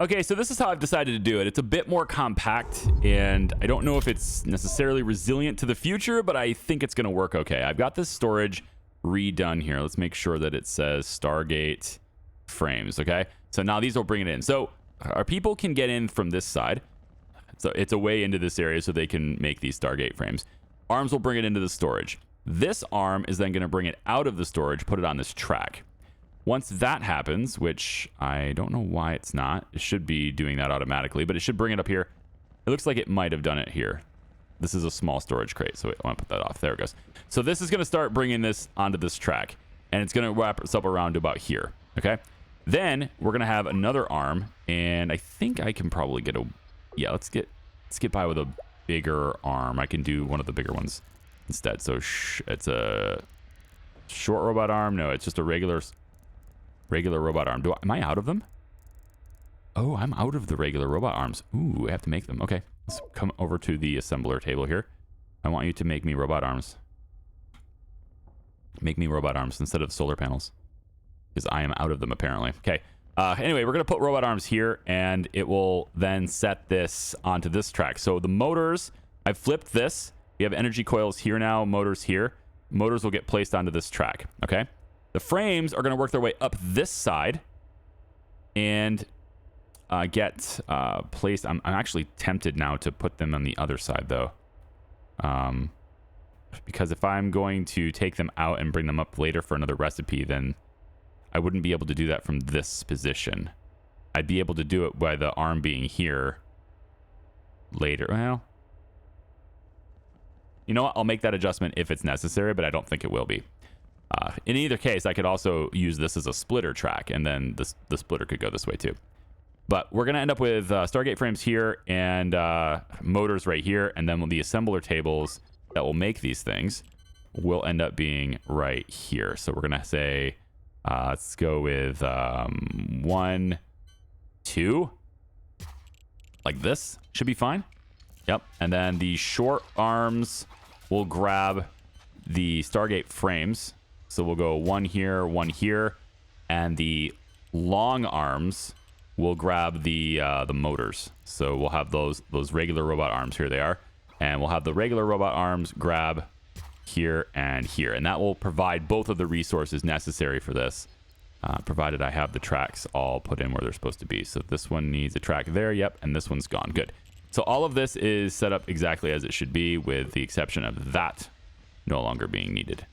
Okay, so this is how I've decided to do it. It's a bit more compact, and I don't know if it's necessarily resilient to the future, but I think it's going to work okay. I've got this storage redone here. Let's make sure that it says Stargate frames, okay? So now these will bring it in. So our people can get in from this side. So it's a way into this area so they can make these Stargate frames. Arms will bring it into the storage. This arm is then going to bring it out of the storage, put it on this track. Once that happens, which I don't know why it's not. It should be doing that automatically, but it should bring it up here. It looks like it might have done it here. This is a small storage crate, so I want to put that off. There it goes. So this is going to start bringing this onto this track, and it's going to wrap itself around to about here, okay? Then we're going to have another arm, and I think I can probably get a... Yeah, let's get by with a bigger arm. I can do one of the bigger ones instead. So it's a short robot arm. No, it's just a regular robot arm. Am I out of them? Oh, I'm out of the regular robot arms. Ooh, I have to make them. Okay, let's come over to the assembler table here. I want you to make me robot arms. Make me robot arms instead of solar panels, because I am out of them apparently. Okay. Anyway, we're going to put robot arms here, and it will then set this onto this track. So the motors, I've flipped this. We have energy coils here now, motors here. Motors will get placed onto this track, okay? The frames are going to work their way up this side and get placed. I'm actually tempted now to put them on the other side, though. Because if I'm going to take them out and bring them up later for another recipe, then I wouldn't be able to do that from this position. I'd be able to do it by the arm being here later. Well, you know what? I'll make that adjustment if it's necessary, but I don't think it will be. In either case, I could also use this as a splitter track, and then the splitter could go this way too. But we're going to end up with Stargate frames here and motors right here, and then the assembler tables that will make these things will end up being right here. So we're going to say... let's go with 1, 2. Like this. Should be fine. Yep. And then the short arms will grab the Stargate frames. So we'll go 1 here. And the long arms will grab the motors. So we'll have those regular robot arms. Here they are. And we'll have the regular robot arms grab here and here, and that will provide both of the resources necessary for this, provided I have the tracks all put in where they're supposed to be. So this one needs a track there, yep, and this one's gone. Good. So all of this is set up exactly as it should be, with the exception of that no longer being needed.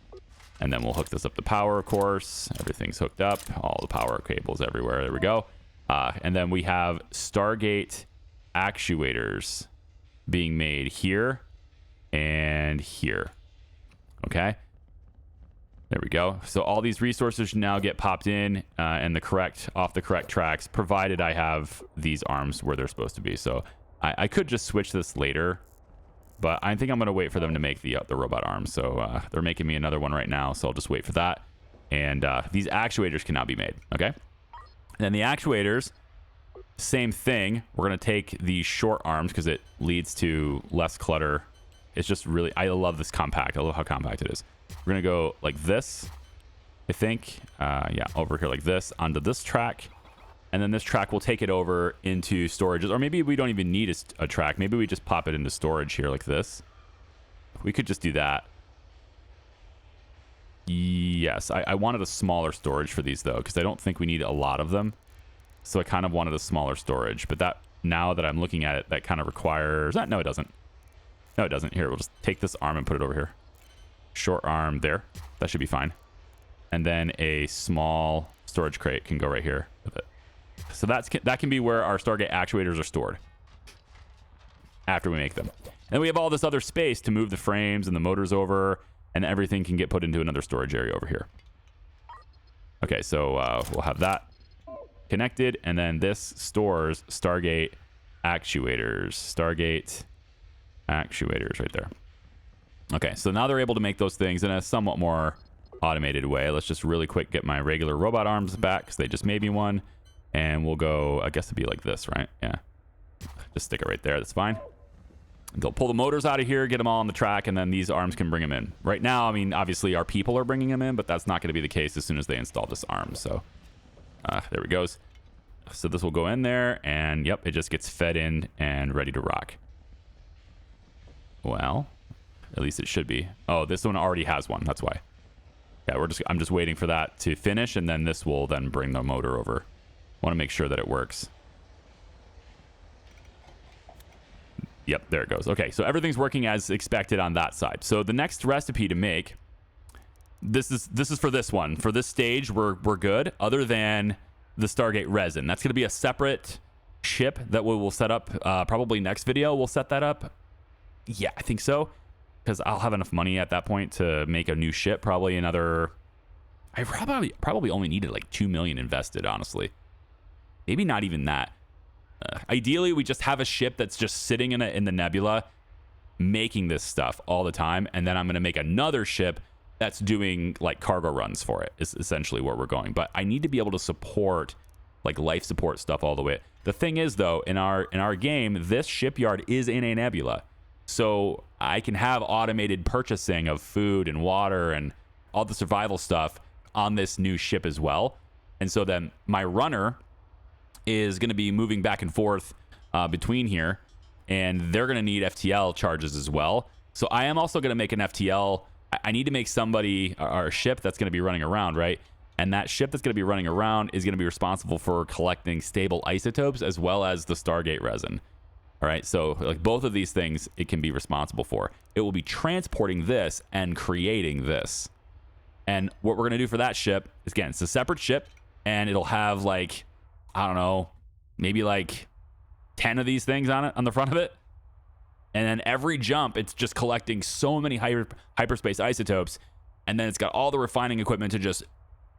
And then we'll hook this up to power, of course. Everything's hooked up, all the power cables everywhere. There we go. And then we have Stargate actuators being made here and here. Okay, there we go. So all these resources should now get popped in and off the correct tracks, provided I have these arms where they're supposed to be. So I could just switch this later, but I think I'm going to wait for them to make the robot arms. So they're making me another one right now, so I'll just wait for that. And these actuators can now be made. Okay, and then the actuators, same thing. We're going to take these short arms because it leads to less clutter. It's just really, I love this compact. I love how compact it is. We're going to go like this, I think. Yeah, over here like this, onto this track. And then this track will take it over into storages. Or maybe we don't even need a track. Maybe we just pop it into storage here like this. We could just do that. Yes, I wanted a smaller storage for these, though, because I don't think we need a lot of them. So I kind of wanted a smaller storage. But that, now that I'm looking at it, that kind of requires... No, it doesn't. No, it doesn't. Here, we'll just take this arm and put it over here. Short arm there. That should be fine. And then a small storage crate can go right here with it. So that can be where our Stargate actuators are stored after we make them. And we have all this other space to move the frames and the motors over, and everything can get put into another storage area over here. Okay, so we'll have that connected, and then this stores Stargate actuators. Stargate actuators right there. Okay, so now they're able to make those things in a somewhat more automated way. Let's just really quick get my regular robot arms back, because they just made me one. And we'll go, I guess it'd be like this, right? Yeah. Just stick it right there. That's fine. They'll pull the motors out of here, get them all on the track, and then these arms can bring them in. Right now, I mean, obviously our people are bringing them in, but that's not going to be the case as soon as they install this arm. So there we goes. So this will go in there, and yep, it just gets fed in and ready to rock. Well, at least it should be. Oh, this one already has one. That's why. Yeah, I'm just waiting for that to finish, and then this will then bring the motor over. Want to make sure that it works. Yep, there it goes. Okay, so everything's working as expected on that side. So the next recipe to make, this is for this one. For this stage, we're good, other than the Stargate resin. That's going to be a separate ship that we will set up. Probably next video we'll set that up. Yeah, I think so, because I'll have enough money at that point to make a new ship. Probably another. I probably only needed like 2 million invested, honestly. Maybe not even that. Ideally, we just have a ship that's just sitting in the nebula, making this stuff all the time, and then I'm going to make another ship that's doing like cargo runs for it. Is essentially where we're going. But I need to be able to support like life support stuff all the way. The thing is, though, in our game, this shipyard is in a nebula, so I can have automated purchasing of food and water and all the survival stuff on this new ship as well. And so then my runner is going to be moving back and forth between here, and they're going to need FTL charges as well. So I am also going to make an FTL. I need to make somebody, or a ship that's going to be running around, right? And that ship that's going to be running around is going to be responsible for collecting stable isotopes as well as the Stargate resin. All right, so like both of these things it can be responsible for. It will be transporting this and creating this. And what we're going to do for that ship is, again, it's a separate ship, and it'll have like, I don't know, maybe like 10 of these things on it, on the front of it. And then every jump, it's just collecting so many hyperspace isotopes. And then it's got all the refining equipment to just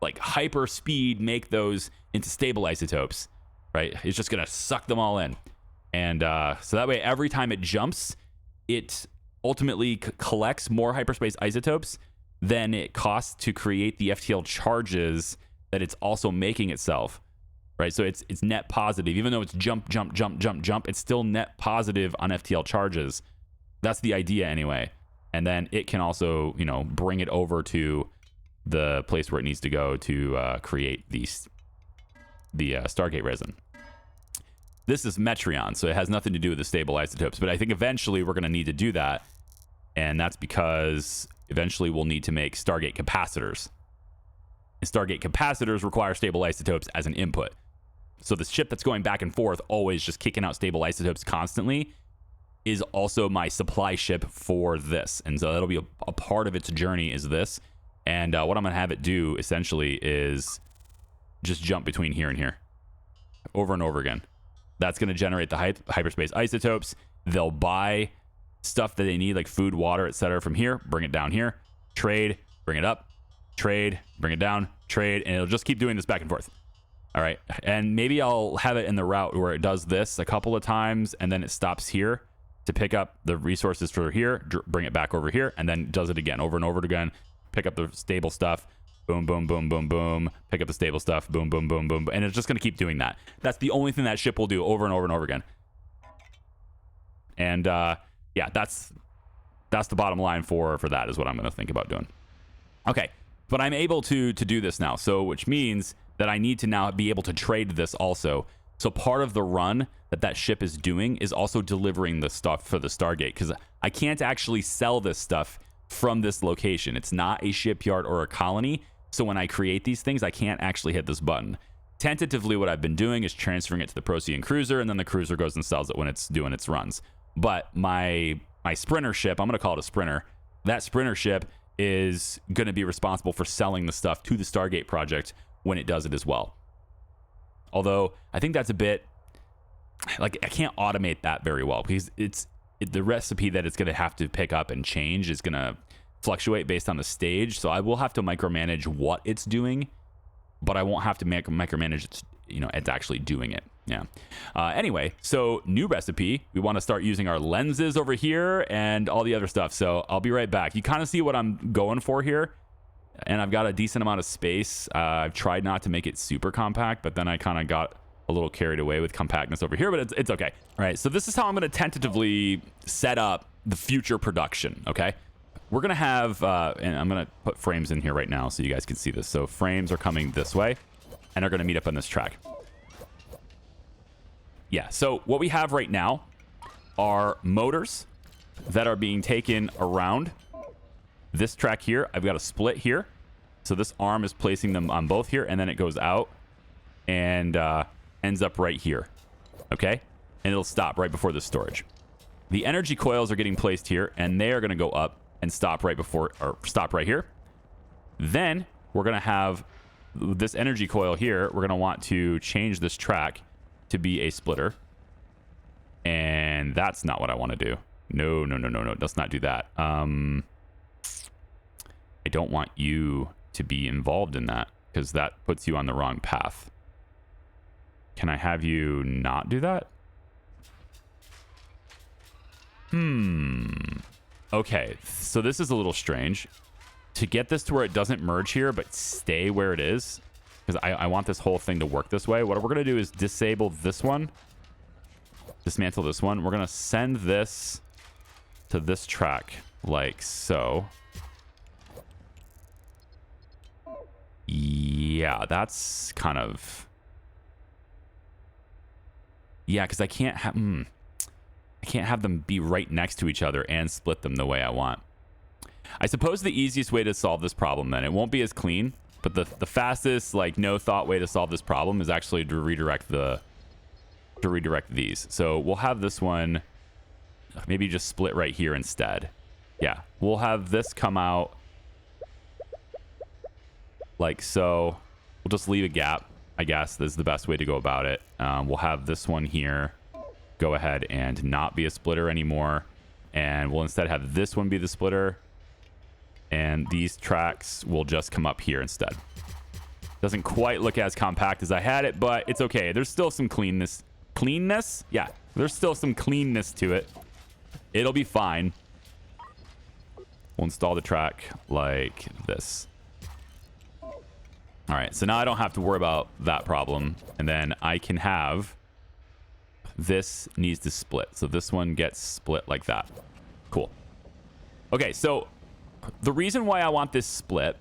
like hyper speed make those into stable isotopes, right? It's just going to suck them all in. And so that way, every time it jumps, it ultimately collects more hyperspace isotopes than it costs to create the FTL charges that it's also making itself. Right, so it's net positive, even though it's jump, it's still net positive on FTL charges. That's the idea anyway. And then it can also, you know, bring it over to the place where it needs to go to create the Stargate resin. This is Metreon, so it has nothing to do with the stable isotopes. But I think eventually we're going to need to do that, and that's because eventually we'll need to make Stargate capacitors. And Stargate capacitors require stable isotopes as an input. So the ship that's going back and forth, always just kicking out stable isotopes constantly, is also my supply ship for this. And so that'll be a part of its journey is this. And what I'm going to have it do, essentially, is just jump between here and here. Over and over again. That's going to generate the hyperspace isotopes. They'll buy stuff that they need, like food, water, etc. from here. Bring it down here. Trade. Bring it up. Trade. Bring it down. Trade. And it'll just keep doing this back and forth. All right, and maybe I'll have it in the route where it does this a couple of times, and then it stops here to pick up the resources for here, bring it back over here, and then does it again, over and over again, pick up the stable stuff, boom, boom, boom, boom, boom, pick up the stable stuff, boom, boom, boom, boom, and it's just going to keep doing that. That's the only thing that ship will do over and over and over again. And yeah, that's the bottom line for that is what I'm going to think about doing. Okay, but I'm able to do this now, so which means that I need to now be able to trade this also. So part of the run that ship is doing is also delivering the stuff for the Stargate, because I can't actually sell this stuff from this location. It's not a shipyard or a colony. So when I create these things, I can't actually hit this button. Tentatively, what I've been doing is transferring it to the Procyon cruiser, and then the cruiser goes and sells it when it's doing its runs. But my sprinter ship, I'm going to call it a sprinter, that sprinter ship is going to be responsible for selling the stuff to the Stargate project when it does it as well. Although I think that's a bit like I can't automate that very well, because the recipe that it's going to have to pick up and change is going to fluctuate based on the stage. So I will have to micromanage what it's doing, but I won't have to micromanage it's, you know, it's actually doing it. Yeah. Anyway, so new recipe. We want to start using our lenses over here and all the other stuff. So I'll be right back. You kind of see what I'm going for here. And I've got a decent amount of space. I've tried not to make it super compact, but then I kind of got a little carried away with compactness over here, but it's okay. All right, so this is how I'm going to tentatively set up the future production, okay? We're going to have, and I'm going to put frames in here right now so you guys can see this. So frames are coming this way, and they're going to meet up on this track. Yeah, so what we have right now are motors that are being taken around this track here. I've got a split here. So this arm is placing them on both here, and then it goes out and ends up right here. Okay? And it'll stop right before the storage. The energy coils are getting placed here, and they are going to go up and stop right before, or stop right here. Then we're going to have this energy coil here. We're going to want to change this track to be a splitter. And that's not what I want to do. No. Let's not do that. I don't want you to be involved in that because that puts you on the wrong path. Can I have you not do that? Okay, so this is a little strange. To get this to where it doesn't merge here, but stay where it is, because I want this whole thing to work this way. What we're going to do is disable this one. Dismantle this one. We're going to send this to this track like so. Yeah, that's kind of... Yeah, because I can't have... I can't have them be right next to each other and split them the way I want. I suppose the easiest way to solve this problem then, it won't be as clean, but the fastest, like, no thought way to solve this problem is actually to redirect these. So we'll have this one maybe just split right here instead. Yeah, we'll have this come out like so. We'll just leave a gap, I guess. This is the best way to go about it. We'll have this one here go ahead and not be a splitter anymore. And we'll instead have this one be the splitter. And these tracks will just come up here instead. Doesn't quite look as compact as I had it, but it's okay. There's still some cleanness. Cleanness? Yeah, there's still some cleanness to it. It'll be fine. We'll install the track like this. All right, so now I don't have to worry about that problem. And then I can have... This needs to split. So this one gets split like that. Cool. Okay, so the reason why I want this split,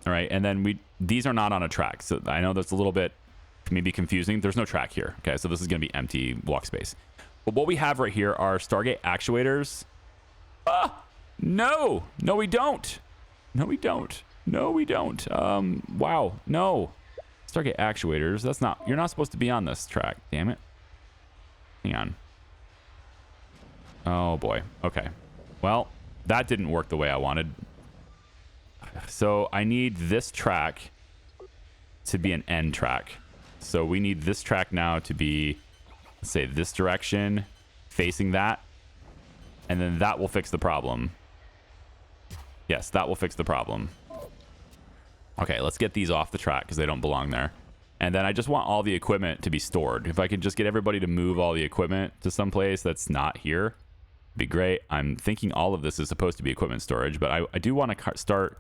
all right, and then these are not on a track. So I know that's a little bit maybe confusing. There's no track here. Okay, so this is going to be empty block space. But what we have right here are Stargate actuators. No, we don't. No, we don't. Wow, no. Stargate actuators. That's not... You're not supposed to be on this track. Damn it. Hang on. Oh, boy. Okay. Well, that didn't work the way I wanted. So I need this track to be an end track. So we need this track now to be, let's say, this direction, facing that. And then that will fix the problem. Yes, that will fix the problem. Okay, let's get these off the track because they don't belong there. And then I just want all the equipment to be stored. If I could just get everybody to move all the equipment to someplace that's not here, it'd be great. I'm thinking all of this is supposed to be equipment storage, but I do want to start...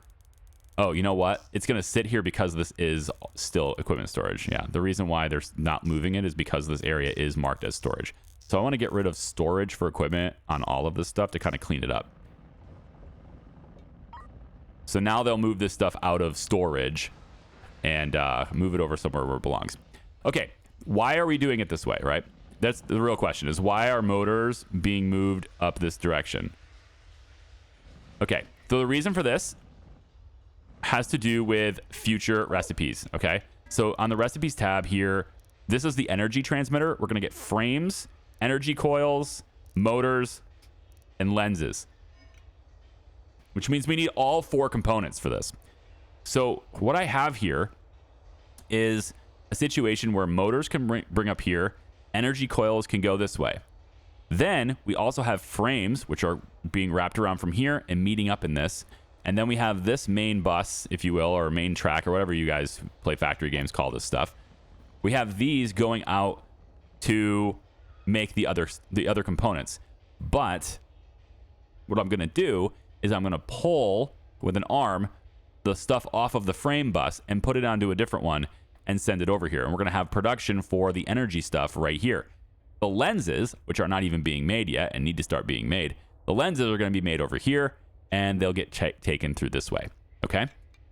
Oh, you know what? It's going to sit here because this is still equipment storage. Yeah, the reason why they're not moving it is because this area is marked as storage. So I want to get rid of storage for equipment on all of this stuff to kind of clean it up. So now they'll move this stuff out of storage and move it over somewhere where it belongs. Okay, why are we doing it this way, right? That's the real question, is why are motors being moved up this direction? Okay, so the reason for this has to do with future recipes, okay? So on the recipes tab here, this is the energy transmitter. We're going to get frames, energy coils, motors, and lenses, which means we need all 4 components for this. So what I have here is a situation where motors can bring up here, energy coils can go this way. Then we also have frames, which are being wrapped around from here and meeting up in this. And then we have this main bus, if you will, or main track, or whatever you guys play factory games call this stuff. We have these going out to make the other components. But what I'm going to do is I'm going to pull with an arm the stuff off of the frame bus and put it onto a different one and send it over here. And we're going to have production for the energy stuff right here. The lenses, which are not even being made yet and need to start being made, the lenses are going to be made over here and they'll get taken through this way. Okay.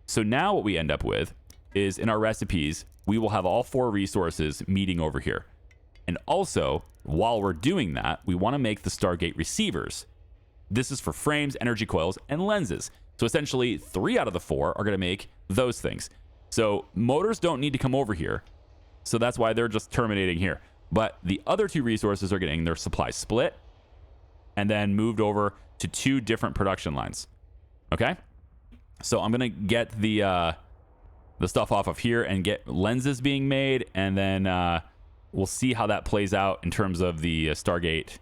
So now what we end up with is in our recipes, we will have all 4 resources meeting over here. And also, while we're doing that, we want to make the Stargate receivers. This is for frames, energy coils, and lenses. So essentially, 3 out of the 4 are going to make those things. So motors don't need to come over here. So that's why they're just terminating here. But the other 2 resources are getting their supply split and then moved over to 2 different production lines. Okay? So I'm going to get the stuff off of here and get lenses being made, and then we'll see how that plays out in terms of the Stargate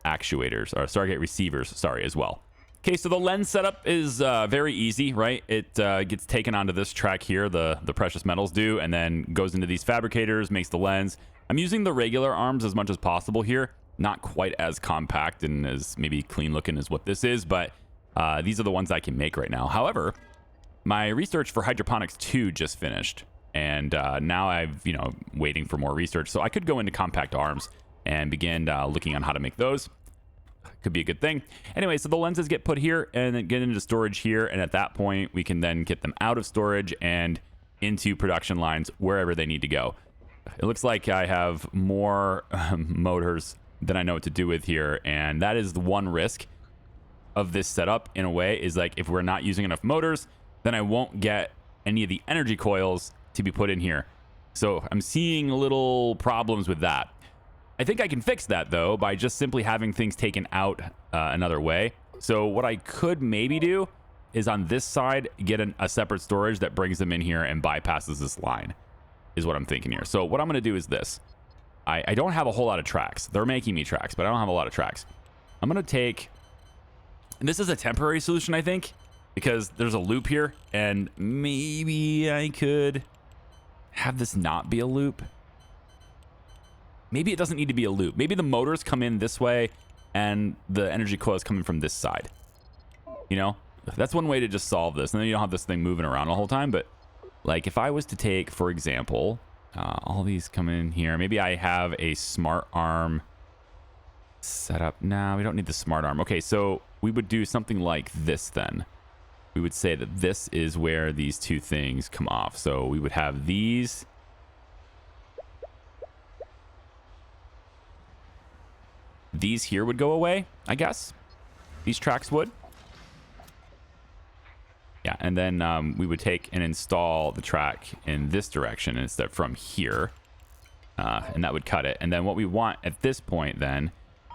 actuators, or Stargate receivers, sorry, as well. Okay, so the lens setup is very easy, right? It gets taken onto this track here, the precious metals do, and then goes into these fabricators, makes the lens. I'm using the regular arms as much as possible here. Not quite as compact and as maybe clean looking as what this is, but these are the ones I can make right now. However, my research for hydroponics 2 just finished, and now I've, waiting for more research. So I could go into compact arms and begin looking on how to make those. Could be a good thing. Anyway, so the lenses get put here and then get into storage here, and at that point we can then get them out of storage and into production lines wherever they need to go. It looks like I have more motors than I know what to do with here, and that is the one risk of this setup in a way, is like if we're not using enough motors, then I won't get any of the energy coils to be put in here. So I'm seeing little problems with that. I think I can fix that, though, by just simply having things taken out another way. So what I could maybe do is on this side, get a separate storage that brings them in here and bypasses this line, is what I'm thinking here. So what I'm going to do is this. I don't have a whole lot of tracks. They're making me tracks, but I don't have a lot of tracks. I'm going to take... And this is a temporary solution, I think, because there's a loop here, and maybe I could have this not be a loop. Maybe it doesn't need to be a loop. Maybe the motors come in this way and the energy coil is coming from this side. That's one way to just solve this. And then you don't have this thing moving around the whole time. But like if I was to take, for example, all these come in here. Maybe I have a smart arm set up. Now we don't need the smart arm. Okay, so we would do something like this then. We would say that this is where these 2 things come off. So we would have these... These here would go away, I guess. These tracks would. Yeah, and then we would take and install the track in this direction instead from here. And that would cut it. And then what we want at this point then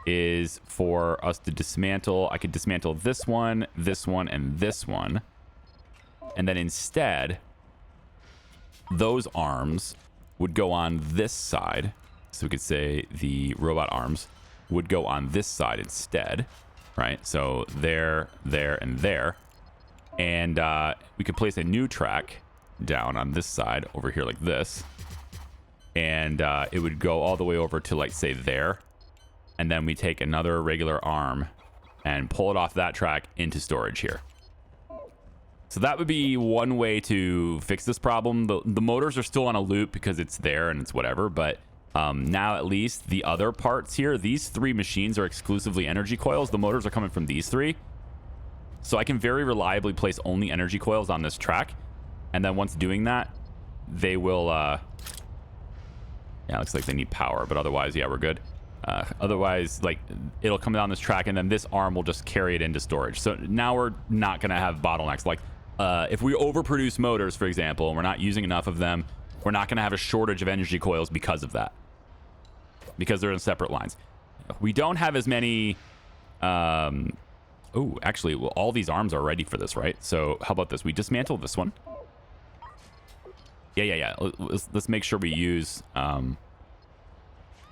is for us to dismantle. I could dismantle this one, and this one. And then instead, those arms would go on this side. So we could say the robot arms would go on this side instead, right? So there, and there. And we could place a new track down on this side over here like this. And it would go all the way over to, like, say there. And then we take another regular arm and pull it off that track into storage here. So that would be one way to fix this problem. The motors are still on a loop because it's there and it's whatever, but now at least the other parts here, these 3 machines are exclusively energy coils. The motors are coming from these 3. So I can very reliably place only energy coils on this track. And then once doing that, they will... yeah, it looks like they need power, but otherwise, yeah, we're good. Otherwise, like, it'll come down this track, and then this arm will just carry it into storage. So now we're not going to have bottlenecks. Like, if we overproduce motors, for example, and we're not using enough of them, we're not going to have a shortage of energy coils because of that. Because they're in separate lines. We don't have as many... oh, actually, well, all these arms are ready for this, right? So how about this? We dismantle this one. Yeah. Let's make sure we use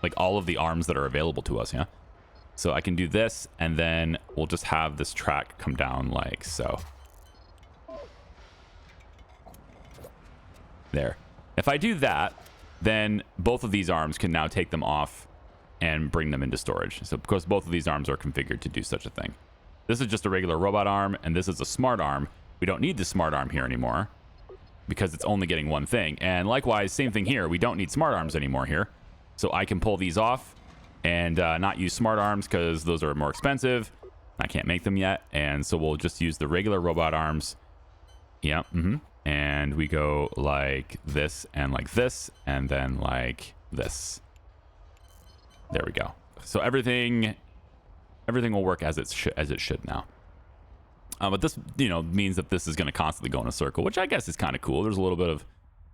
like all of the arms that are available to us, yeah? So I can do this, and then we'll just have this track come down like so. There. If I do that, then both of these arms can now take them off and bring them into storage. So because both of these arms are configured to do such a thing. This is just a regular robot arm, and this is a smart arm. We don't need the smart arm here anymore because it's only getting one thing. And likewise, same thing here. We don't need smart arms anymore here. So I can pull these off and not use smart arms because those are more expensive. I can't make them yet. And so we'll just use the regular robot arms. Yeah. And we go like this, and then like this. There we go. So everything will work as it should now. But this, means that this is going to constantly go in a circle, which I guess is kind of cool. There's a little bit of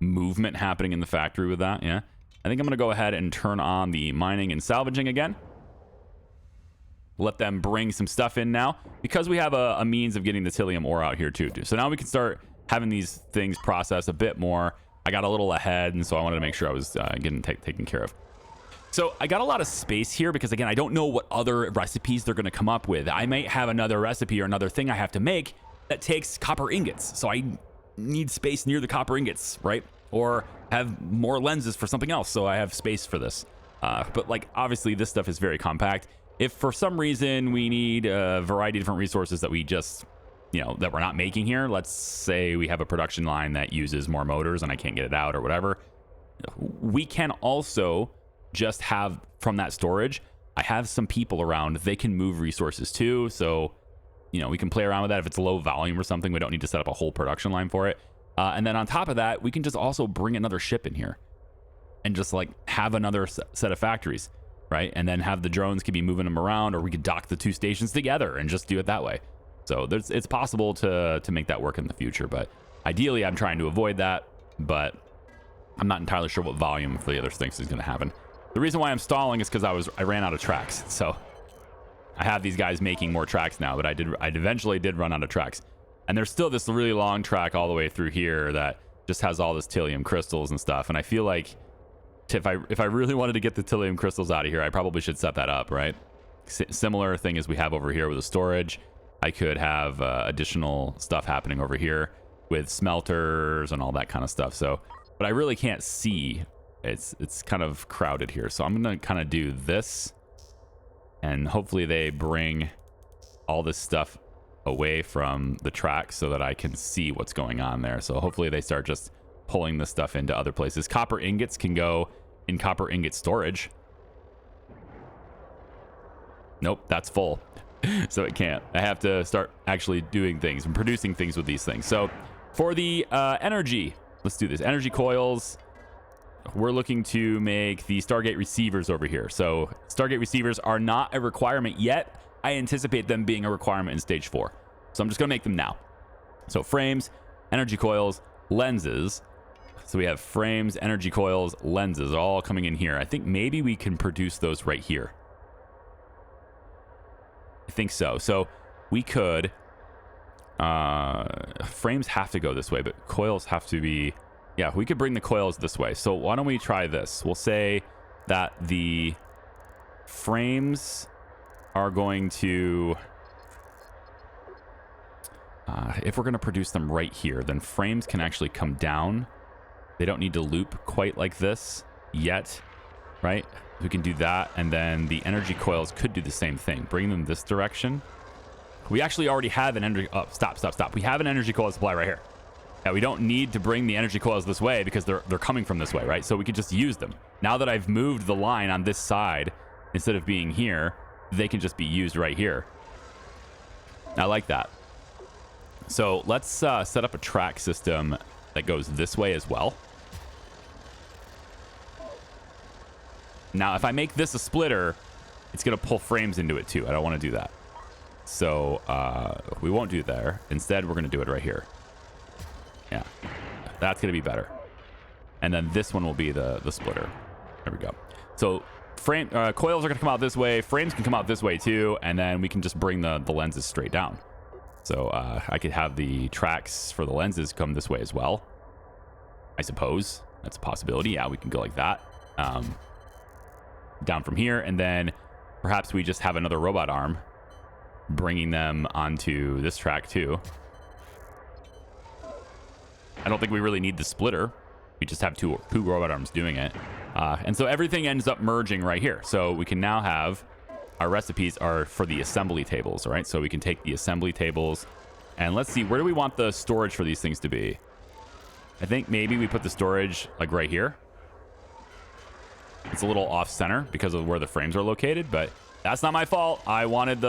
movement happening in the factory with that. Yeah. I think I'm going to go ahead and turn on the mining and salvaging again. Let them bring some stuff in now, because we have a means of getting the Tilium ore out here too. So now we can start having these things processed a bit more. I got a little ahead, and so I wanted to make sure I was getting taken care of. So I got a lot of space here because, again, I don't know what other recipes they're going to come up with. I might have another recipe or another thing I have to make that takes copper ingots. So I need space near the copper ingots, right? Or have more lenses for something else, so I have space for this. But like, obviously this stuff is very compact. If for some reason we need a variety of different resources that we just, that we're not making here, let's say we have a production line that uses more motors and I can't get it out or whatever, we can also just have from that storage, I have some people around, they can move resources too. So, we can play around with that. If it's low volume or something, we don't need to set up a whole production line for it. And then on top of that, we can just also bring another ship in here and just like have another set of factories, right? And then have the drones could be moving them around, or we could dock the two stations together and just do it that way. So it's possible to make that work in the future, but ideally I'm trying to avoid that, but I'm not entirely sure what volume for the other things is going to happen. The reason why I'm stalling is because I ran out of tracks. So I have these guys making more tracks now, but I eventually did run out of tracks. And there's still this really long track all the way through here that just has all this Tilium crystals and stuff. And I feel like if I really wanted to get the Tilium crystals out of here, I probably should set that up, right? Similar thing as we have over here with the storage. I could have additional stuff happening over here with smelters and all that kind of stuff. So, but I really can't see. It's kind of crowded here. So I'm going to kind of do this, and hopefully they bring all this stuff away from the track so that I can see what's going on there. So hopefully they start just pulling this stuff into other places. Copper ingots can go in copper ingot storage. Nope, that's full. So it can't. I have to start actually doing things and producing things with these things. So for the energy, let's do this. Energy coils. We're looking to make the Stargate receivers over here. So Stargate receivers are not a requirement yet. I anticipate them being a requirement in stage 4. So I'm just going to make them now. So frames, energy coils, lenses. So we have frames, energy coils, lenses all coming in here. I think maybe we can produce those right here. I think so. So we could... frames have to go this way, but coils have to be... Yeah, we could bring the coils this way. So why don't we try this? We'll say that the frames are going to... if we're going to produce them right here, then frames can actually come down. They don't need to loop quite like this yet, right? We can do that, and then the energy coils could do the same thing. Bring them this direction. We actually already have an energy... Oh, stop. We have an energy coil supply right here. Yeah, we don't need to bring the energy coils this way because they're coming from this way, right? So we could just use them. Now that I've moved the line on this side, instead of being here, they can just be used right here. I like that. So let's set up a track system that goes this way as well. Now, if I make this a splitter, it's going to pull frames into it too. I don't want to do that. So we won't do it there. Instead, we're going to do it right here. Yeah, that's going to be better. And then this one will be the splitter. There we go. So coils are going to come out this way. Frames can come out this way too. And then we can just bring the lenses straight down. So I could have the tracks for the lenses come this way as well. I suppose that's a possibility. Yeah, we can go like that. Down from here. And then perhaps we just have another robot arm bringing them onto this track too. I don't think we really need the splitter. We just have two robot arms doing it. And so everything ends up merging right here. So we can now have our recipes are for the assembly tables, all right? So we can take the assembly tables and let's see, where do we want the storage for these things to be? I think maybe we put the storage like right here. It's a little off center because of where the frames are located, but that's not my fault. I wanted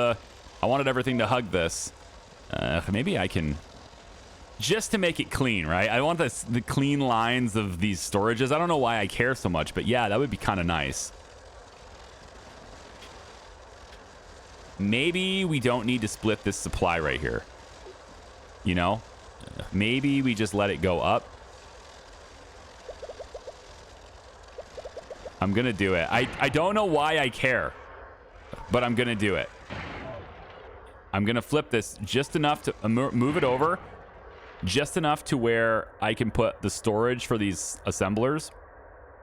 everything to hug this. Maybe I can... Just to make it clean, right? I want the clean lines of these storages. I don't know why I care so much, but yeah, that would be kind of nice. maybe we don't need to split this supply right here. You know, maybe we just let it go up. I'm going to do it. I don't know why I care, but I'm going to do it. I'm going to flip this just enough to move it over, just enough to where I can put the storage for these assemblers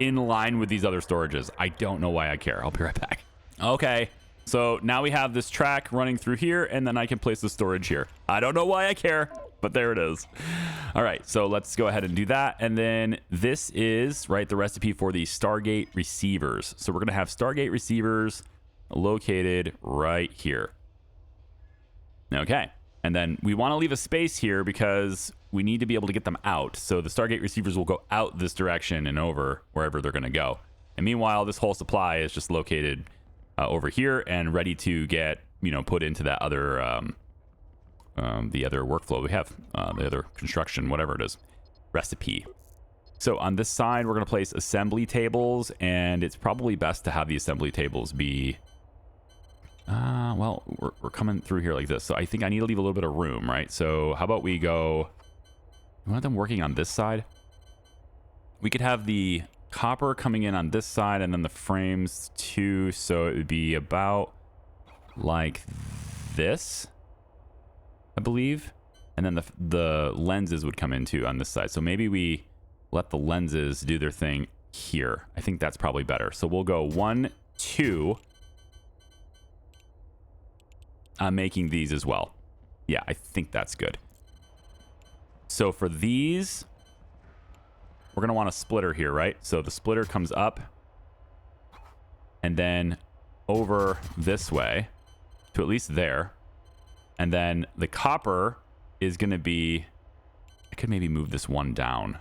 in line with these other storages. I don't know why I care. I'll be right back. Okay, so now we have this track running through here, and then I can place the storage here. I don't know why I care, but there it is. All right, so let's go ahead and do that. And then this is, right, the recipe for the Stargate receivers. So we're going to have Stargate receivers located right here. Okay, and then we want to leave a space here because we need to be able to get them out. So the Stargate receivers will go out this direction and over wherever they're going to go. And meanwhile, this whole supply is just located over here and ready to get, you know, put into that other, the other workflow we have, the other construction, whatever it is, recipe. So on this side, we're going to place assembly tables, and it's probably best to have the assembly tables be... well, we're coming through here like this, so I think I need to leave a little bit of room, right? So how about we go... You want them working on this side? We could have the copper coming in on this side, and then the frames too, so it would be about like this, I believe. And then the lenses would come in too on this side. So maybe we let the lenses do their thing here. I think that's probably better. So we'll go 1, 2... I'm making these as well. Yeah, I think that's good. So for these, we're going to want a splitter here, right? So the splitter comes up and then over this way to at least there. And then the copper is going to be... I could maybe move this one down.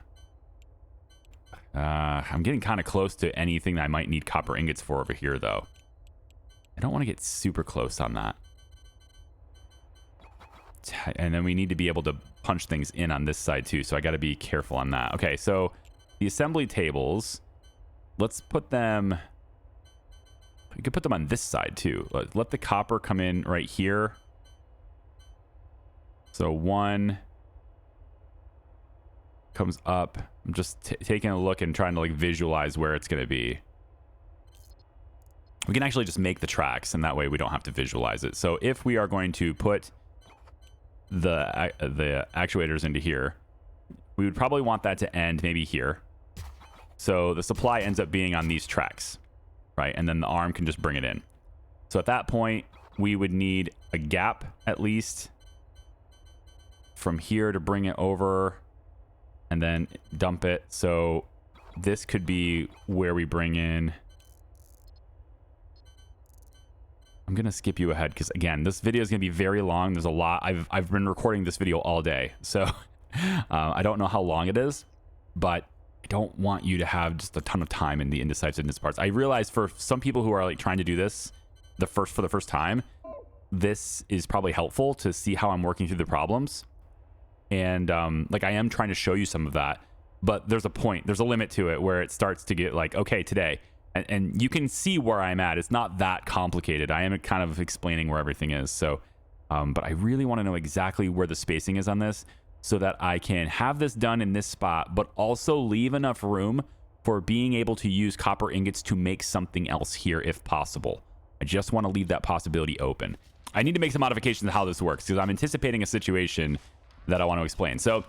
I'm getting kind of close to anything that I might need copper ingots for over here, though. I don't want to get super close on that. And then we need to be able to punch things in on this side too, so I got to be careful on that. Okay, so the assembly tables, let's put them... We could put them on this side too. Let the copper come in right here. So one comes up. I'm just taking a look and trying to like visualize where it's going to be. We can actually just make the tracks, and that way we don't have to visualize it. So if we are going to put the actuators into here, we would probably want that to end maybe here. So the supply ends up being on these tracks, right? And then the arm can just bring it in. So at that point, we would need a gap at least from here to bring it over and then dump it. So this could be where we bring in... I'm going to skip you ahead because, again, this video is going to be very long. There's a lot. I've been recording this video all day, so I don't know how long it is, but I don't want you to have just a ton of time in the indecisiveness parts. I realize for some people who are like trying to do this for the first time, this is probably helpful to see how I'm working through the problems. And like I am trying to show you some of that, but there's a point, there's a limit to it where it starts to get like, okay, today. And you can see where I'm at. It's not that complicated. I am kind of explaining where everything is. So, but I really want to know exactly where the spacing is on this so that I can have this done in this spot, but also leave enough room for being able to use copper ingots to make something else here if possible. I just want to leave that possibility open. I need to make some modifications to how this works because I'm anticipating a situation that I want to explain. So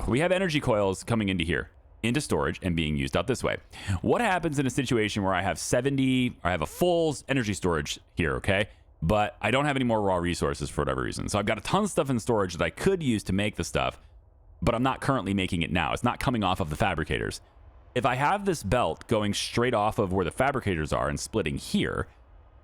we have energy coils coming into here, into storage and being used out this way. What happens in a situation where I have 70, or I have a full energy storage here, okay? But I don't have any more raw resources for whatever reason. So I've got a ton of stuff in storage that I could use to make the stuff, but I'm not currently making it now. It's not coming off of the fabricators. If I have this belt going straight off of where the fabricators are and splitting here,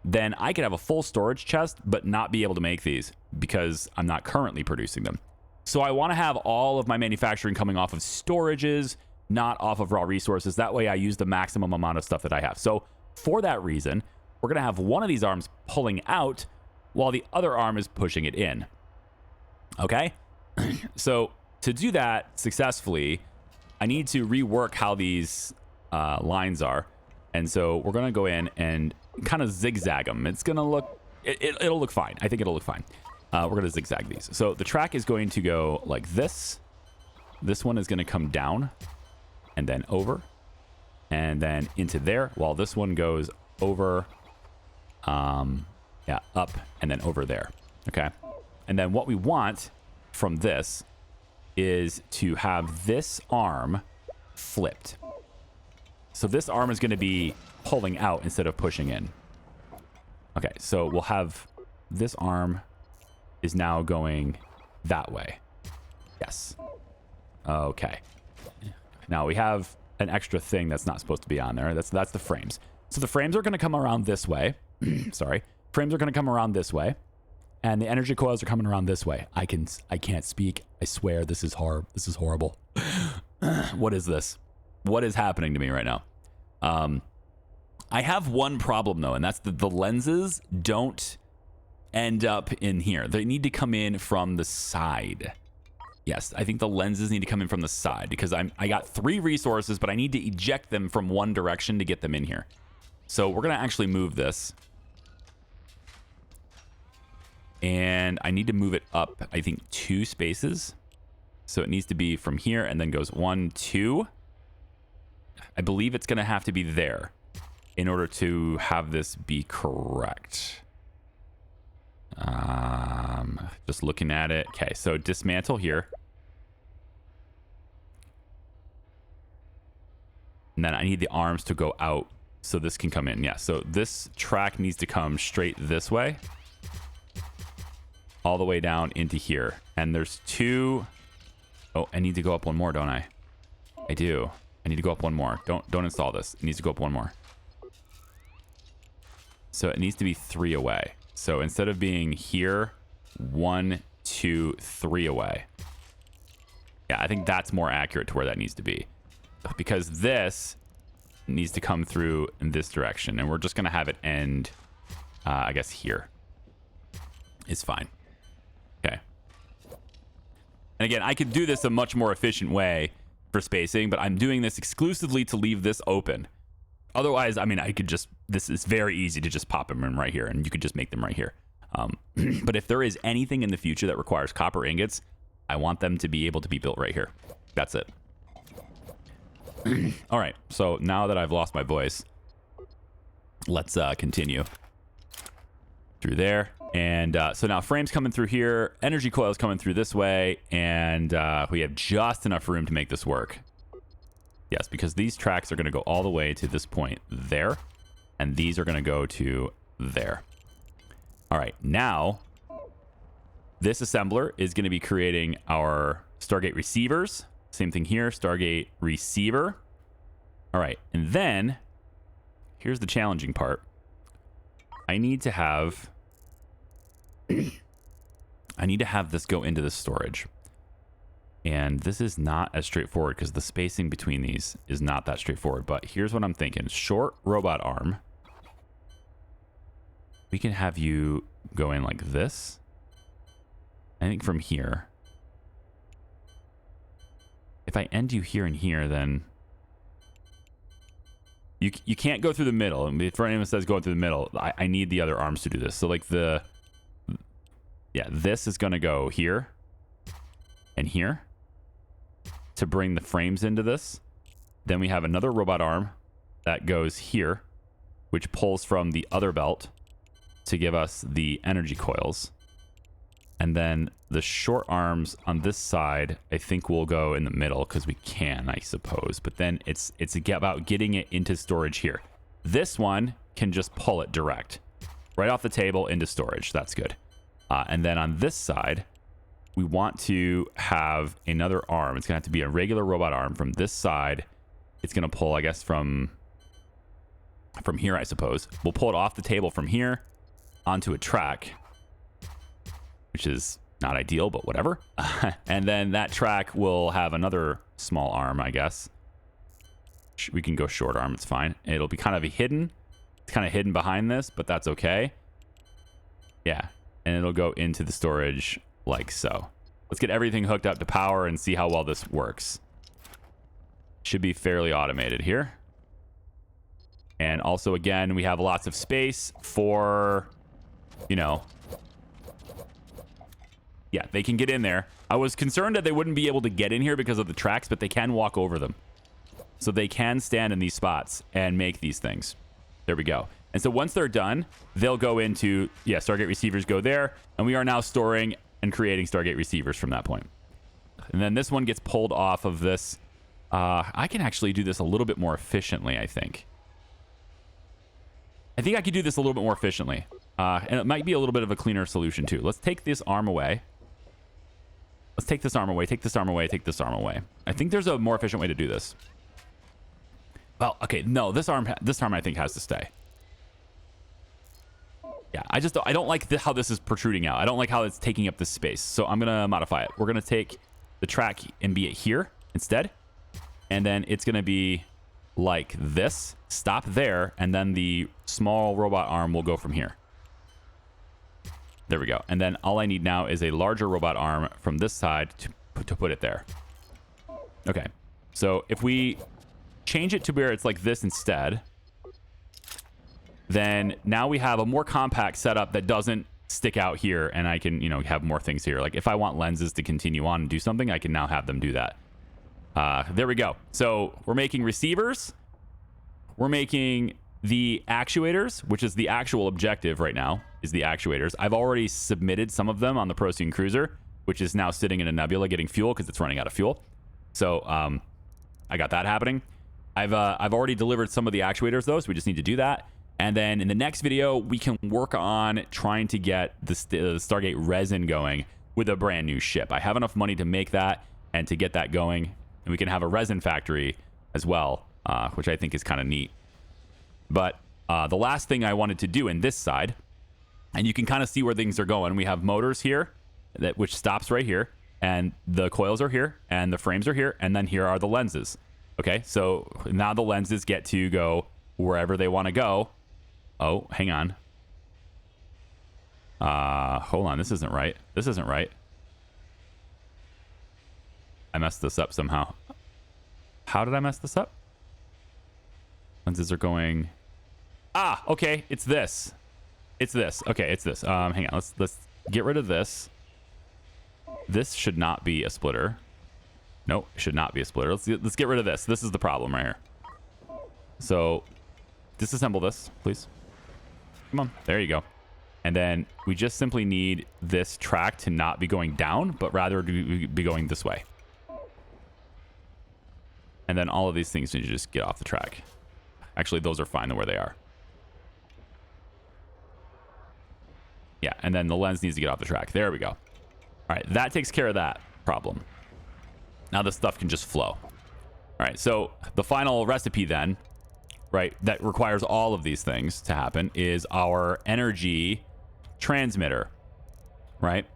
then I could have a full storage chest, but not be able to make these because I'm not currently producing them. So I want to have all of my manufacturing coming off of storages, not off of raw resources. That way I use the maximum amount of stuff that I have. So for that reason, we're going to have one of these arms pulling out while the other arm is pushing it in. Okay? So to do that successfully, I need to rework how these lines are. And so we're going to go in and kind of zigzag them. It's going to look It'll look fine. I think it'll look fine. We're going to zigzag these. So the track is going to go like this. This one is going to come down and then over and then into there, while this one goes over, yeah, up and then over there. Okay. And then what we want from this is to have this arm flipped. So this arm is going to be pulling out instead of pushing in. Okay, so we'll have this arm is now going that way. Yes. Okay. Now we have an extra thing that's not supposed to be on there. That's the frames. So the frames are going to come around this way. Sorry. Frames are going to come around this way. And the energy coils are coming around this way. I can't speak. I swear this is horrible. What is this? What is happening to me right now? I have one problem though, and that's the lenses don't end up in here. They need to come in from the side. Yes, I think the lenses need to come in from the side because I got 3 resources, but I need to eject them from one direction to get them in here. So we're going to actually move this. And I need to move it up, I think, 2 spaces. So it needs to be from here and then goes 1, 2. I believe it's going to have to be there in order to have this be correct. Just looking at it. Okay, so dismantle here. And then I need the arms to go out so this can come in. Yeah, so this track needs to come straight this way. All the way down into here. And there's 2... Oh, I need to go up 1 more, don't I? I do. I need to go up 1 more. Don't install this. It needs to go up 1 more. So it needs to be 3 away. So instead of being here, 1, 2, 3 away. Yeah, I think that's more accurate to where that needs to be. Because this needs to come through in this direction. And we're just going to have it end, I guess, here. It's fine. Okay. And again, I could do this a much more efficient way for spacing, but I'm doing this exclusively to leave this open. Otherwise, I mean, I could just, this is very easy to just pop them in right here, and you could just make them right here. But if there is anything in the future that requires copper ingots, I want them to be able to be built right here. That's it. All right, so now that I've lost my voice, let's continue through there. And so now frames coming through here, energy coils coming through this way, and we have just enough room to make this work. Yes, because these tracks are going to go all the way to this point there, and these are going to go to there. All right, now this assembler is going to be creating our Stargate receivers. Same thing here, Stargate receiver. All right, and then here's the challenging part. I need to have this go into the storage. And this is not as straightforward because the spacing between these is not that straightforward. But here's what I'm thinking. Short robot arm. We can have you go in like this. I think from here. If I end you here and here, then you can't go through the middle. And if anyone says going through the middle, I need the other arms to do this. So like this is going to go here and here to bring the frames into this. Then we have another robot arm that goes here, which pulls from the other belt to give us the energy coils. And then the short arms on this side, I think will go in the middle because we can, I suppose. But then it's about getting it into storage here. This one can just pull it direct right off the table into storage. That's good. And then on this side, we want to have another arm. It's going to have to be a regular robot arm from this side. It's going to pull, I guess, from here, I suppose. We'll pull it off the table from here onto a track, which is not ideal, but whatever. And then that track will have another small arm, I guess. We can go short arm. It's fine. It'll be kind of hidden. It's kind of hidden behind this, but that's okay. Yeah. And it'll go into the storage like so. Let's get everything hooked up to power and see how well this works. Should be fairly automated here. And also, again, we have lots of space for you know, yeah, they can get in there. I was concerned that they wouldn't be able to get in here because of the tracks, but they can walk over them. So they can stand in these spots and make these things. There we go. And so once they're done, they'll go into, yeah, Stargate receivers go there. And we are now storing and creating Stargate receivers from that point. And then this one gets pulled off of this. I can actually do this a little bit more efficiently, I think. I think I could do this a little bit more efficiently. And it might be a little bit of a cleaner solution too. Let's take this arm away. Let's take this arm away, take this arm away, take this arm away. I think there's a more efficient way to do this. Well, okay, no, this arm I think has to stay. Yeah, I don't like how this is protruding out. I don't like how it's taking up this space. So I'm gonna modify it. We're gonna take the track and be it here instead. And then it's gonna be like this, stop there, and then the small robot arm will go from here. There we go. And then all I need now is a larger robot arm from this side to put it there. Okay, so if we change it to where it's like this instead, then now we have a more compact setup that doesn't stick out here, and I can, you know, have more things here. Like if I want lenses to continue on and do something, I can now have them do that. There we go. So we're making receivers. We're making the actuators, which is the actual objective right now, is the actuators. I've already submitted some of them on the Procyon Cruiser, which is now sitting in a nebula getting fuel because it's running out of fuel. So I got that happening. I've already delivered some of the actuators though, so we just need to do that. And then in the next video, we can work on trying to get the Stargate resin going with a brand new ship. I have enough money to make that and to get that going, and we can have a resin factory as well, which I think is kind of neat. But the last thing I wanted to do in this side, and you can kind of see where things are going. We have motors here, which stops right here, and the coils are here, and the frames are here, and then here are the lenses. Okay, so now the lenses get to go wherever they want to go. Oh, hang on. Hold on, this isn't right. This isn't right. I messed this up somehow. How did I mess this up? Lenses are going... Ah, okay, it's this. It's this. Okay, it's this. Hang on, let's get rid of this. This should not be a splitter. Nope, it should not be a splitter. Let's get rid of this. This is the problem right here. So, disassemble this, please. Come on, there you go. And then we just simply need this track to not be going down, but rather to be going this way. And then all of these things need to just get off the track. Actually, those are fine the way they are. Yeah, and then the lens needs to get off the track. There we go. All right, that takes care of that problem. Now this stuff can just flow. All right, so the final recipe then, right, that requires all of these things to happen is our energy transmitter, right?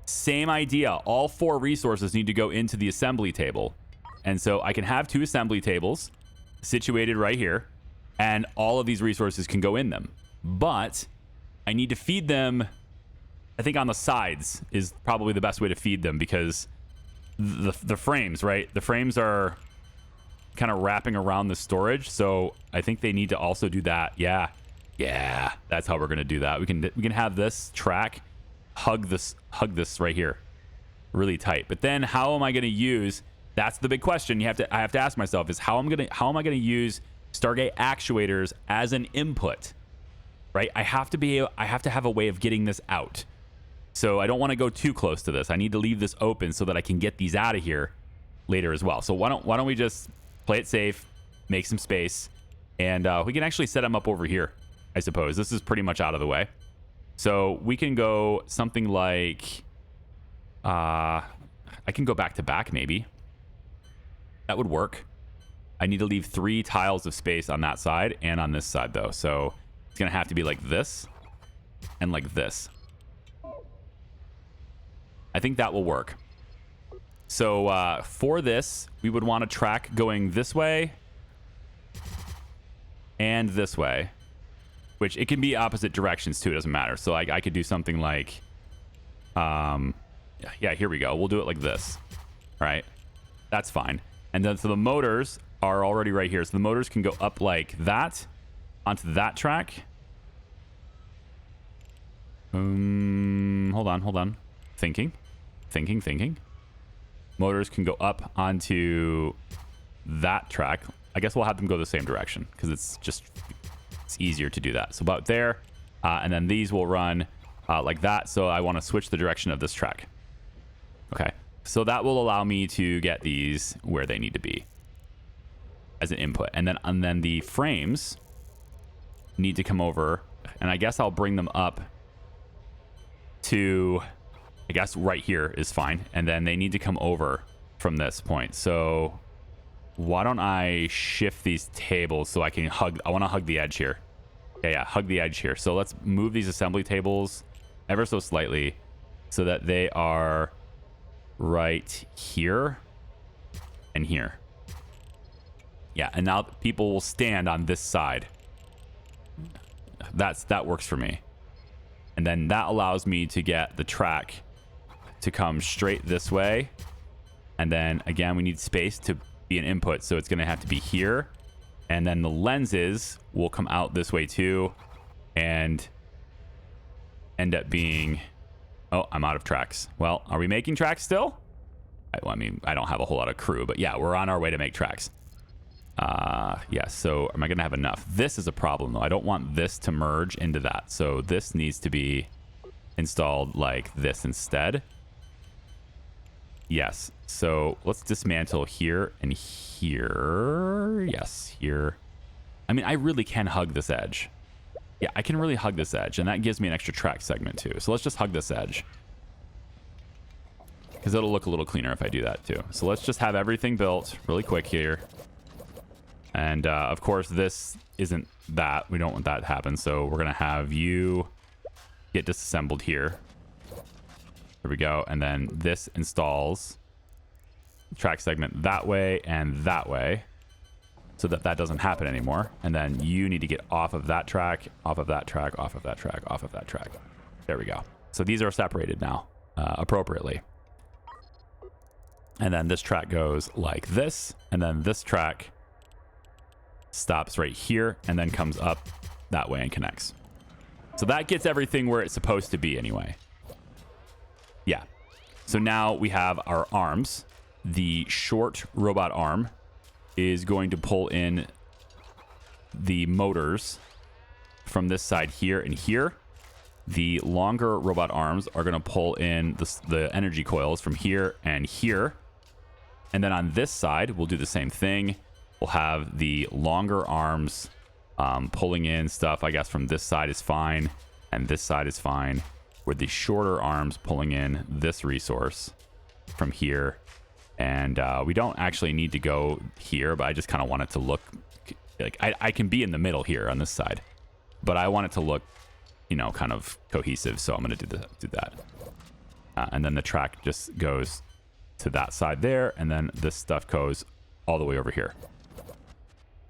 Same idea. All 4 resources need to go into the assembly table. And so I can have 2 assembly tables situated right here, and all of these resources can go in them. But I need to feed them, I think on the sides is probably the best way to feed them, because the frames, right? The frames are kind of wrapping around the storage, so I think they need to also do that. Yeah, that's how we're gonna do that. We can have this track hug this right here really tight. But then how am I gonna use? That's the big question. I have to ask myself is how am I gonna use Stargate actuators as an input, right? I have to have a way of getting this out. So I don't want to go too close to this. I need to leave this open so that I can get these out of here later as well. So why don't we just play it safe, make some space, and we can actually set them up over here, I suppose. This is pretty much out of the way. So we can go something like, I can go back to back maybe. That would work. I need to leave 3 tiles of space on that side and on this side though. So it's gonna have to be like this and like this. I think that will work. So for this, we would want a track going this way and this way, which it can be opposite directions too. It doesn't matter. So I could do something like, yeah, here we go. We'll do it like this, right? That's fine. And then so the motors are already right here. So the motors can go up like that onto that track. Hold on. Thinking. Motors can go up onto that track. I guess we'll have them go the same direction because it's easier to do that. So about there, and then these will run like that. So I want to switch the direction of this track. Okay. So that will allow me to get these where they need to be as an input. And then the frames need to come over, and I guess I'll bring them up to, I guess right here is fine. And then they need to come over from this point. So why don't I shift these tables so I can I want to hug the edge here. Yeah, hug the edge here. So let's move these assembly tables ever so slightly so that they are right here and here. Yeah, and now people will stand on this side. That works for me. And then that allows me to get the track to come straight this way. And then again, we need space to be an input, so it's going to have to be here. And then the lenses will come out this way too and end up being... Oh, I'm out of tracks. Well, are we making tracks still? I mean, I don't have a whole lot of crew, but yeah, we're on our way to make tracks. Yeah, so am I going to have enough? This is a problem, though. I don't want this to merge into that. So this needs to be installed like this instead. Yes. So let's dismantle here and here. Yes, here. I mean, I really can hug this edge. Yeah, I can really hug this edge, and that gives me an extra track segment too. So let's just hug this edge, because it'll look a little cleaner if I do that too. So let's just have everything built really quick here. And of course, this isn't that. We don't want that to happen. So we're going to have you get disassembled here. There we go. And then this installs track segment that way and that way, so that that doesn't happen anymore. And then you need to get off of that track, off of that track, off of that track, off of that track. There we go. So these are separated now appropriately. And then this track goes like this. And then this track stops right here and then comes up that way and connects. So that gets everything where it's supposed to be anyway. Yeah. So now we have our arms. The short robot arm is going to pull in the motors from this side here and here. The longer robot arms are going to pull in the energy coils from here and here. And then on this side, we'll do the same thing. We'll have the longer arms pulling in stuff, I guess, from this side is fine. And this side is fine. With the shorter arms pulling in this resource from here. And we don't actually need to go here, but I just kind of want it to look like I can be in the middle here on this side. But I want it to look, you know, kind of cohesive. So I'm going to do that. And then the track just goes to that side there. And then this stuff goes all the way over here.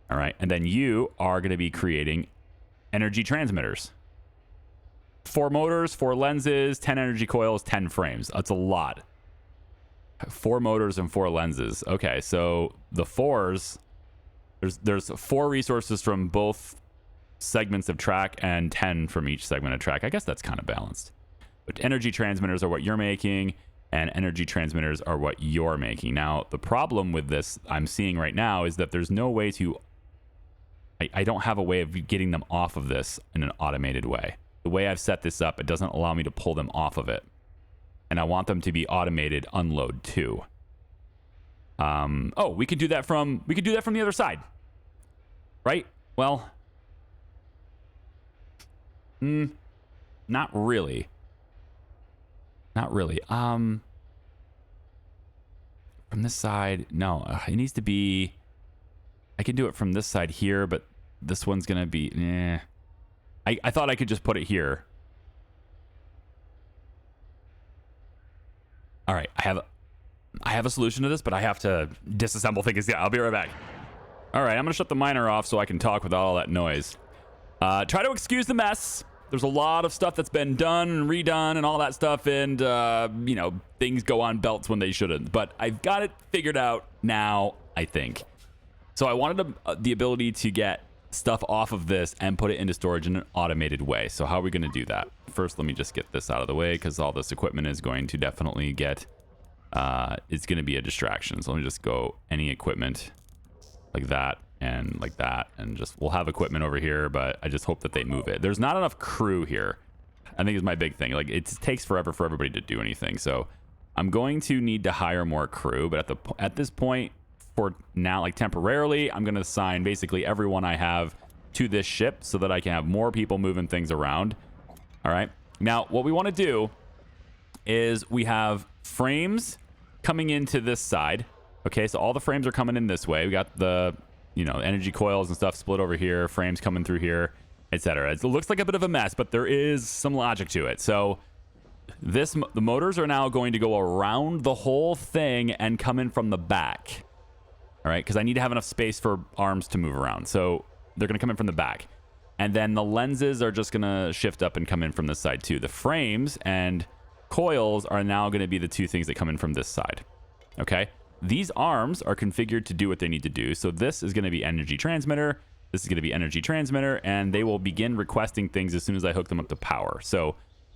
All right. And then you are going to be creating energy transmitters. 4 motors, 4 lenses, 10 energy coils, 10 frames. That's a lot. 4 motors and 4 lenses. Okay, so the 4s, there's 4 resources from both segments of track and 10 from each segment of track. I guess that's kind of balanced. But energy transmitters are what you're making, and energy transmitters are what you're making. Now, the problem with this I'm seeing right now is that there's no way to... I don't have a way of getting them off of this in an automated way. The way I've set this up, it doesn't allow me to pull them off of it. And I want them to be automated unload too. Oh, we could do that from the other side. Right? Well, not really. Not really. From this side, no. It needs to be... I can do it from this side here, but this one's going to be... I thought I could just put it here. All right, I have a solution to this, but I have to disassemble things. Yeah, I'll be right back. All right, I'm going to shut the miner off so I can talk without all that noise. Try to excuse the mess. There's a lot of stuff that's been done and redone and all that stuff, and, you know, things go on belts when they shouldn't. But I've got it figured out now, I think. So I wanted the ability to get stuff off of this and put it into storage in an automated way. So how are we going to do that? First, let me just get this out of the way because all this equipment is going to definitely get, it's going to be a distraction. So let me just go any equipment like that, and just, we'll have equipment over here, but I just hope that they move it. There's not enough crew here, I think is my big thing. Like, it takes forever for everybody to do anything. So I'm going to need to hire more crew, but at this point, for now, like temporarily, I'm going to assign basically everyone I have to this ship so that I can have more people moving things around. All right. Now, what we want to do is we have frames coming into this side. Okay, so all the frames are coming in this way. We got the, energy coils and stuff split over here, frames coming through here, etc. It looks like a bit of a mess, but there is some logic to it. So the motors are now going to go around the whole thing and come in from the back. All right, because I need to have enough space for arms to move around. So they're going to come in from the back. And then the lenses are just going to shift up and come in from this side too. The frames and coils are now going to be the two things that come in from this side. Okay? These arms are configured to do what they need to do. So this is going to be energy transmitter. This is going to be energy transmitter. And they will begin requesting things as soon as I hook them up to power. So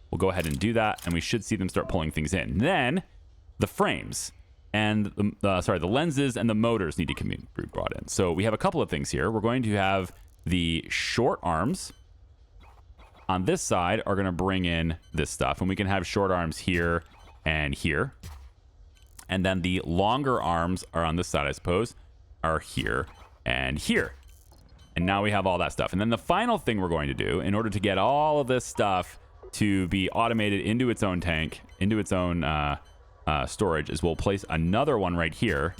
we'll go ahead and do that. And we should see them start pulling things in. Then the frames and the lenses and the motors need to be brought in. So we have a couple of things here. We're going to have the short arms on this side are going to bring in this stuff. And we can have short arms here and here. And then the longer arms are on this side, I suppose, are here and here. And now we have all that stuff. And then the final thing we're going to do in order to get all of this stuff to be automated into its own tank, into its own storage, is we'll place another one right here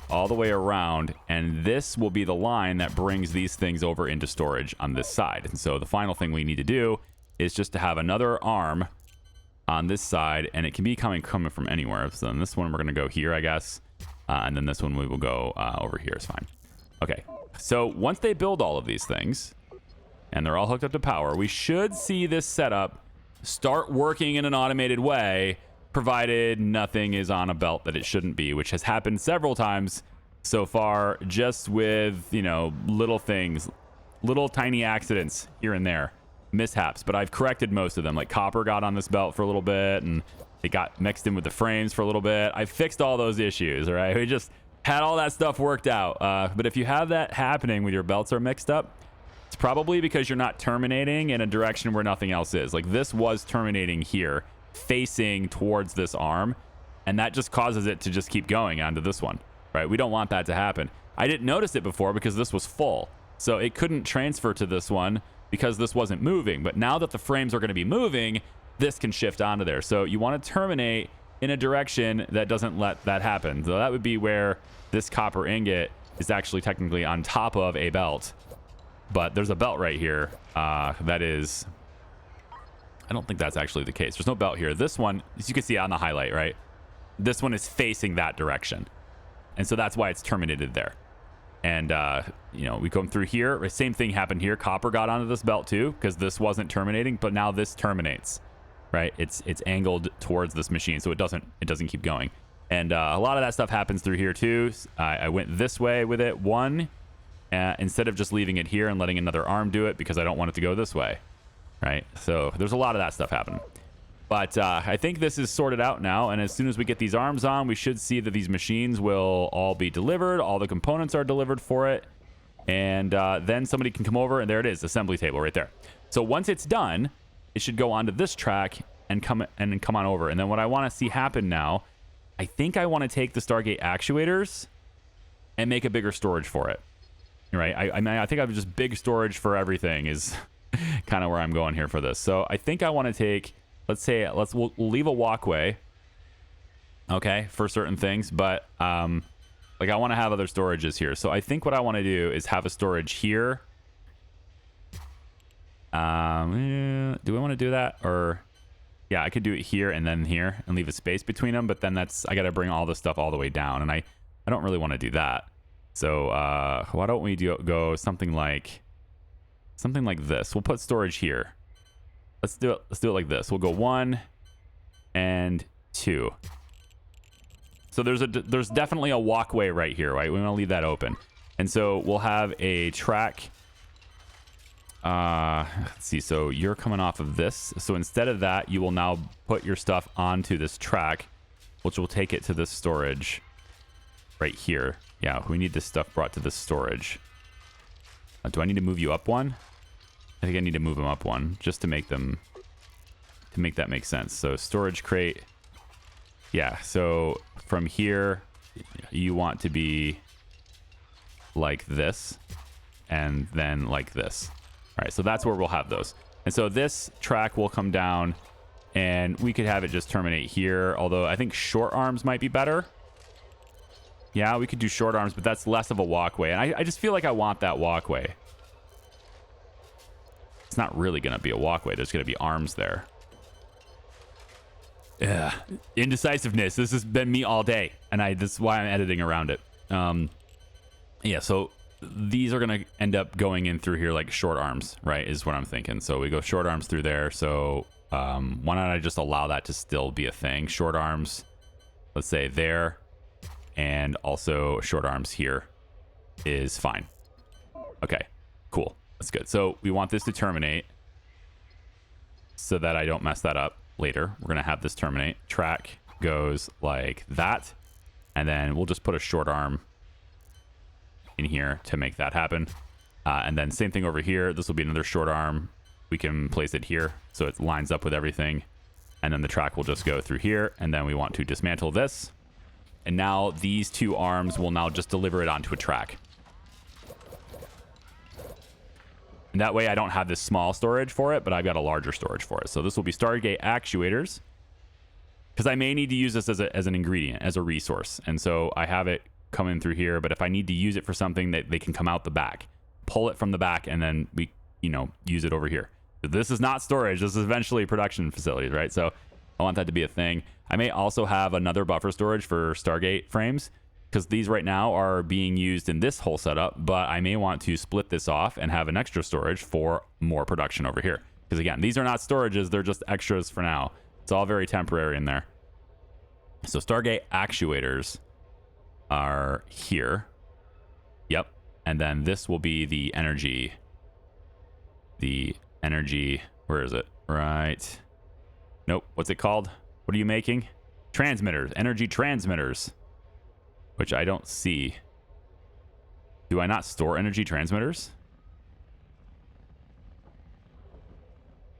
all the way around. And this will be the line that brings these things over into storage on this side. And so the final thing we need to do is just to have another arm on this side, and it can be coming from anywhere. So then this one we're going to go here, I guess. And then this one we will go over here. It's fine. Okay. So once they build all of these things and they're all hooked up to power, we should see this setup start working in an automated way, provided nothing is on a belt that it shouldn't be, which has happened several times so far, just with, little things, little tiny accidents here and there. Mishaps, but I've corrected most of them. Like copper got on this belt for a little bit and it got mixed in with the frames for a little bit. I fixed all those issues. All right, we just had all that stuff worked out. But if you have that happening with your belts are mixed up, it's probably because you're not terminating in a direction where nothing else is. Like this was terminating here, facing towards this arm, and that just causes it to just keep going onto this one. Right, we don't want that to happen. I didn't notice it before because this was full, so it couldn't transfer to this one because this wasn't moving. But now that the frames are going to be moving, this can shift onto there. So you want to terminate in a direction that doesn't let that happen. So that would be where this copper ingot is actually technically on top of a belt. But there's a belt right here that is... I don't think that's actually the case. There's no belt here. This one, as you can see on the highlight, right? This one is facing that direction. And so that's why it's terminated there. And, we come through here. Same thing happened here. Copper got onto this belt too because this wasn't terminating, but now this terminates, right? It's angled towards this machine, so it doesn't keep going. And a lot of that stuff happens through here too. I went this way with it, instead of just leaving it here and letting another arm do it because I don't want it to go this way, right? So there's a lot of that stuff happening. But I think this is sorted out now, and as soon as we get these arms on, we should see that these machines will all be delivered. All the components are delivered for it, and then somebody can come over, and there it is, assembly table right there. So once it's done, it should go onto this track and come on over. And then what I want to see happen now, I think I want to take the Stargate actuators and make a bigger storage for it. Right? I think I've just big storage for everything is kind of where I'm going here for this. So I think I want to take... we'll leave a walkway, okay, for certain things, but I want to have other storages here. So I think what I want to do is have a storage here. Do I want to do that? Or yeah, I could do it here and then here and leave a space between them, but then I got to bring all this stuff all the way down, and I don't really want to do that. So why don't we go something like this? We'll put storage here. Let's do it like this. We'll go 1 and 2. So there's definitely a walkway right here, right? We want to leave that open. And so we'll have a track Let's see. So you're coming off of this. So instead of that, you will now put your stuff onto this track, which will take it to this storage right here. Yeah, we need this stuff brought to this storage. Do I need to move you up one? I think I need to move them up one just to make them, to make that make sense. So storage crate. Yeah, so from here, you want to be like this and then like this. All right, so that's where we'll have those. And so this track will come down and we could have it just terminate here. Although I think short arms might be better. Yeah, we could do short arms, but that's less of a walkway. And I just feel like I want that walkway. It's not really going to be a walkway. There's going to be arms there. Yeah, indecisiveness. This has been me all day. And this is why I'm editing around it. Yeah, so these are going to end up going in through here like short arms, right, is what I'm thinking. So we go short arms through there. So why don't I just allow that to still be a thing? Short arms, let's say there. And also short arms here is fine. Okay, cool. That's good. So we want this to terminate so that I don't mess that up later. We're going to have this terminate. Track goes like that. And then we'll just put a short arm in here to make that happen. And then same thing over here. This will be another short arm. We can place it here so it lines up with everything. And then the track will just go through here. And then we want to dismantle this. And now these two arms will now just deliver it onto a track. And that way I don't have this small storage for it, but I've got a larger storage for it. So this will be Stargate actuators. Because I may need to use this as an ingredient, as a resource. And so I have it coming through here, but if I need to use it for something, that they can come out the back. Pull it from the back, and then we, use it over here. This is not storage. This is eventually production facilities, right? So I want that to be a thing. I may also have another buffer storage for Stargate frames because these right now are being used in this whole setup, but I may want to split this off and have an extra storage for more production over here. Because again, these are not storages. They're just extras for now. It's all very temporary in there. So Stargate actuators are here. Yep. And then this will be the energy. Where is it? Right. Nope. What's it called? What are you making? Transmitters. Energy transmitters. Which I don't see. Do I not store energy transmitters?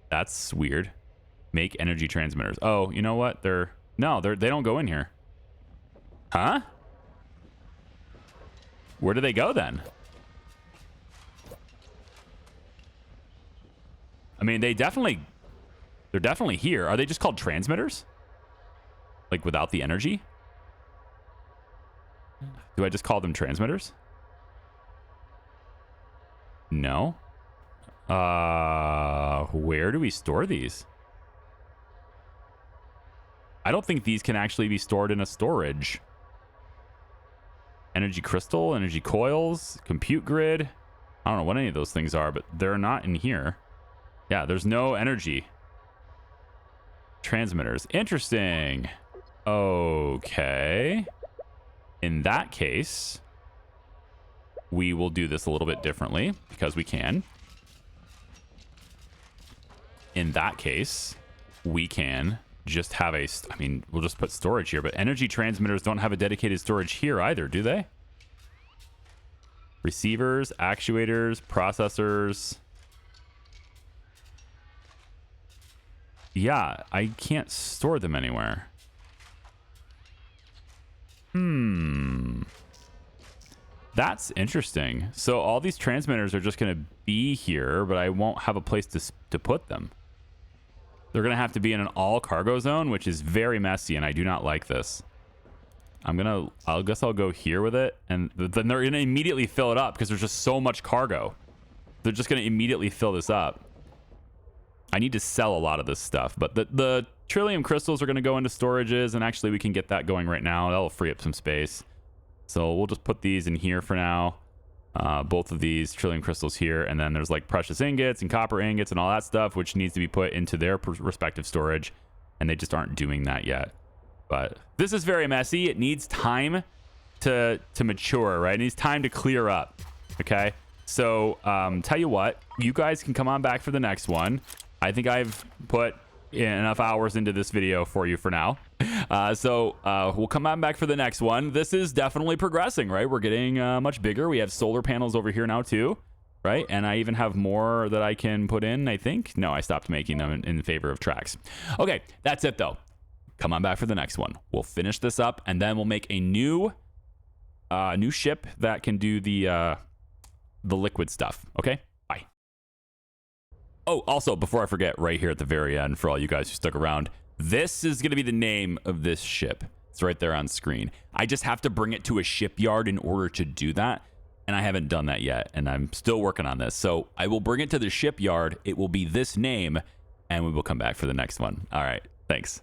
That's weird. Make energy transmitters. Oh, you know what? They don't go in here. Huh? Where do they go then? I mean, they're definitely here. Are they just called transmitters? Like without the energy? Do I just call them transmitters? No. Where do we store these? I don't think these can actually be stored in a storage. Energy crystal, energy coils, compute grid. I don't know what any of those things are, but they're not in here. Yeah, there's no energy. Transmitters. Interesting. Okay. In that case, we will do this a little bit differently because we can. In that case, we can just have we'll just put storage here, but energy transmitters don't have a dedicated storage here either, do they? Receivers, actuators, processors. Yeah, I can't store them anywhere. That's interesting. So all these transmitters are just going to be here, but I won't have a place to put them. They're going to have to be in an all cargo zone, which is very messy, and I do not like this. I guess I'll go here with it, and then they're going to immediately fill it up because there's just so much cargo. They're just going to immediately fill this up. I need to sell a lot of this stuff, but the Trillium crystals are going to go into storages, and actually we can get that going right now. That'll free up some space. So we'll just put these in here for now. Both of these Trillium crystals here, and then there's like precious ingots and copper ingots and all that stuff, which needs to be put into their respective storage, and they just aren't doing that yet. But this is very messy. It needs time to mature, right? It needs time to clear up, okay? So tell you what, you guys can come on back for the next one. I think I've put enough hours into this video for you for now. So we'll come on back for the next one. This is definitely progressing, right? We're getting much bigger. We have solar panels over here now too, right? And I even have more that I can put in, I think. No, I stopped making them in favor of tracks. Okay, that's it though. Come on back for the next one. We'll finish this up, and then we'll make a new ship that can do the liquid stuff. Okay, bye. Oh, also, before I forget, right here at the very end, for all you guys who stuck around, this is going to be the name of this ship. It's right there on screen. I just have to bring it to a shipyard in order to do that, and I haven't done that yet, and I'm still working on this. So I will bring it to the shipyard. It will be this name, and we will come back for the next one. All right, thanks.